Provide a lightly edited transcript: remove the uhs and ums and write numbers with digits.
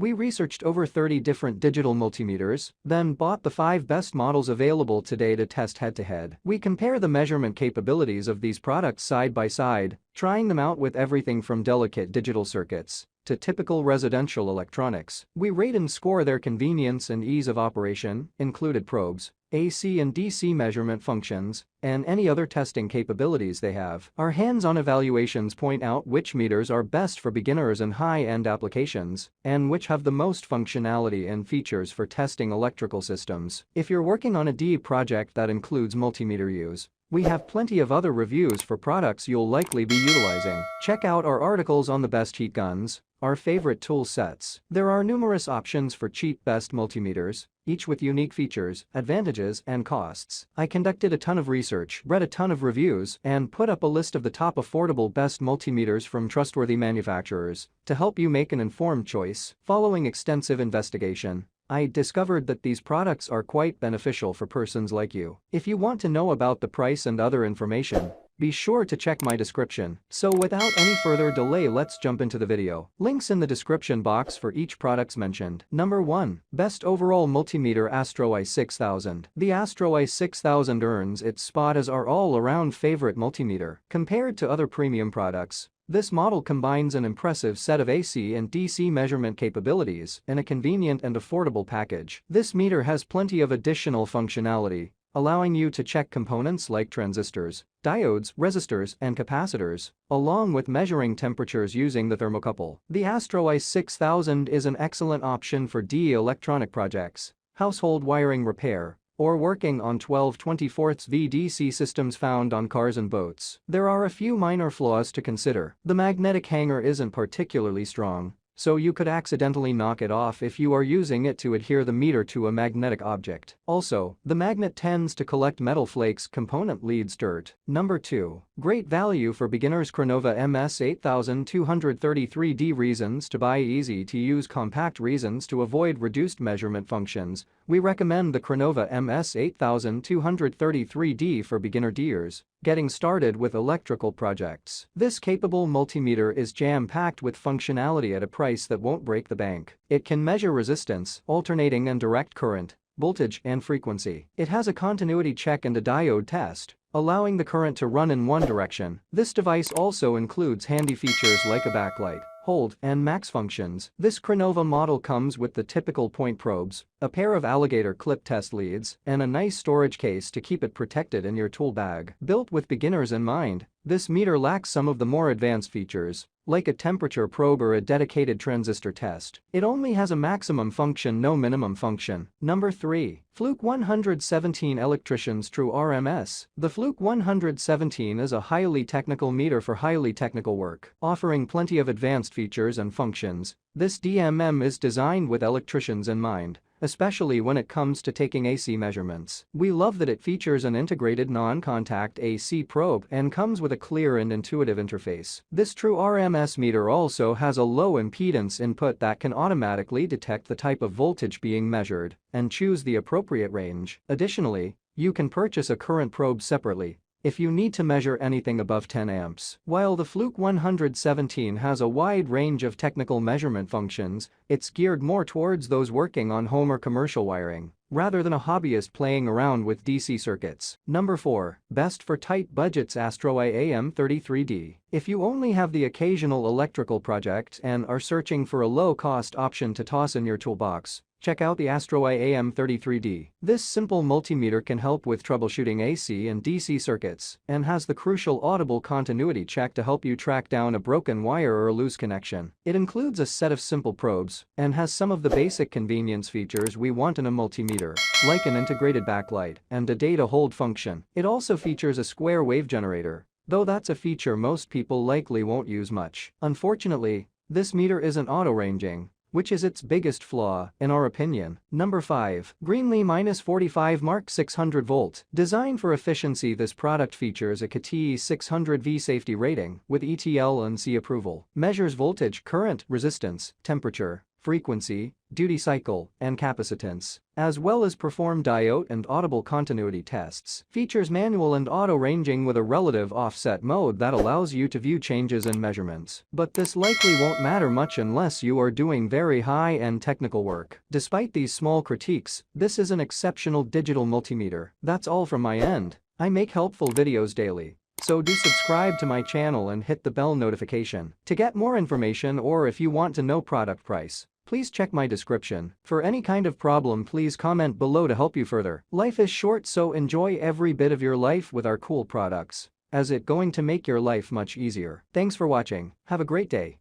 We researched over 30 different digital multimeters, then bought the 5 best models available today to test head-to-head. We compare the measurement capabilities of these products side by side, trying them out with everything from delicate digital circuits to typical residential electronics. We rate and score their convenience and ease of operation, included probes, AC and DC measurement functions, and any other testing capabilities they have. Our hands-on evaluations point out which meters are best for beginners and high-end applications, and which have the most functionality and features for testing electrical systems. If you're working on a deep project that includes multimeter use, we have plenty of other reviews for products you'll likely be utilizing. Check out our articles on the best heat guns, our favorite tool sets. There are numerous options for cheap best multimeters, each with unique features, advantages, and costs. I conducted a ton of research, read a ton of reviews, and put up a list of the top affordable best multimeters from trustworthy manufacturers to help you make an informed choice. Following extensive investigation, I discovered that these products are quite beneficial for persons like you. If you want to know about the price and other information, be sure to check my description. So without any further delay, let's jump into the video. Links in the description box for each products mentioned. Number 1. Best Overall Multimeter AstroAI 6000. The AstroAI 6000 earns its spot as our all-around favorite multimeter. Compared to other premium products, this model combines an impressive set of AC and DC measurement capabilities in a convenient and affordable package. This meter has plenty of additional functionality, allowing you to check components like transistors, diodes, resistors, and capacitors, along with measuring temperatures using the thermocouple. The AstroAI 6000 is an excellent option for electronic projects, household wiring repair, or working on 12/24 VDC systems found on cars and boats. There are a few minor flaws to consider. The magnetic hanger isn't particularly strong, so you could accidentally knock it off if you are using it to adhere the meter to a magnetic object. Also, the magnet tends to collect metal flakes. Component leads dirt. Number 2. Great value for beginners. Crenova MS8233D. Reasons to buy. Easy to use, compact. Reasons to avoid reduced measurement functions. We recommend the Crenova MS8233D for beginners getting started with electrical projects. This capable multimeter is jam-packed with functionality at a price that won't break the bank. It can measure resistance, alternating and direct current, voltage, and frequency. It has a continuity check and a diode test, allowing the current to run in one direction. This device also includes handy features like a backlight, hold, and max functions. This Crenova model comes with the typical point probes, a pair of alligator clip test leads, and a nice storage case to keep it protected in your tool bag. Built with beginners in mind, this meter lacks some of the more advanced features, like a temperature probe or a dedicated transistor test. It only has a maximum function, no minimum function. Number 3. Fluke 117 Electricians True RMS. The Fluke 117 is a highly technical meter for highly technical work, offering plenty of advanced features and functions. This DMM is designed with electricians in mind, especially when it comes to taking AC measurements. We love that it features an integrated non-contact AC probe and comes with a clear and intuitive interface. This True RMS meter also has a low impedance input that can automatically detect the type of voltage being measured and choose the appropriate range. Additionally, you can purchase a current probe separately if you need to measure anything above 10 amps. While the Fluke 117 has a wide range of technical measurement functions, it's geared more towards those working on home or commercial wiring, rather than a hobbyist playing around with DC circuits. Number 4. Best for tight budgets. AstroAI AM33D. If you only have the occasional electrical project and are searching for a low-cost option to toss in your toolbox, check out the AstroAI AM33D. This simple multimeter can help with troubleshooting AC and DC circuits and has the crucial audible continuity check to help you track down a broken wire or a loose connection. It includes a set of simple probes and has some of the basic convenience features we want in a multimeter, like an integrated backlight and a data hold function. It also features a square wave generator, though that's a feature most people likely won't use much. Unfortunately, this meter isn't auto-ranging, which is its biggest flaw, in our opinion. Number 5. Greenlee -45 Mark 600 volt. Designed for efficiency, this product features a CATI 600V safety rating with ETL and C approval. Measures voltage, current, resistance, temperature, frequency, duty cycle, and capacitance, as well as perform diode and audible continuity tests. Features manual and auto ranging with a relative offset mode that allows you to view changes in measurements. But this likely won't matter much unless you are doing very high-end technical work. Despite these small critiques, this is an exceptional digital multimeter. That's all from my end. I make helpful videos daily, so do subscribe to my channel and hit the bell notification to get more information, or if you want to know product price, please check my description. For any kind of problem, please comment below to help you further. Life is short, so enjoy every bit of your life with our cool products, as it's going to make your life much easier. Thanks for watching. Have a great day.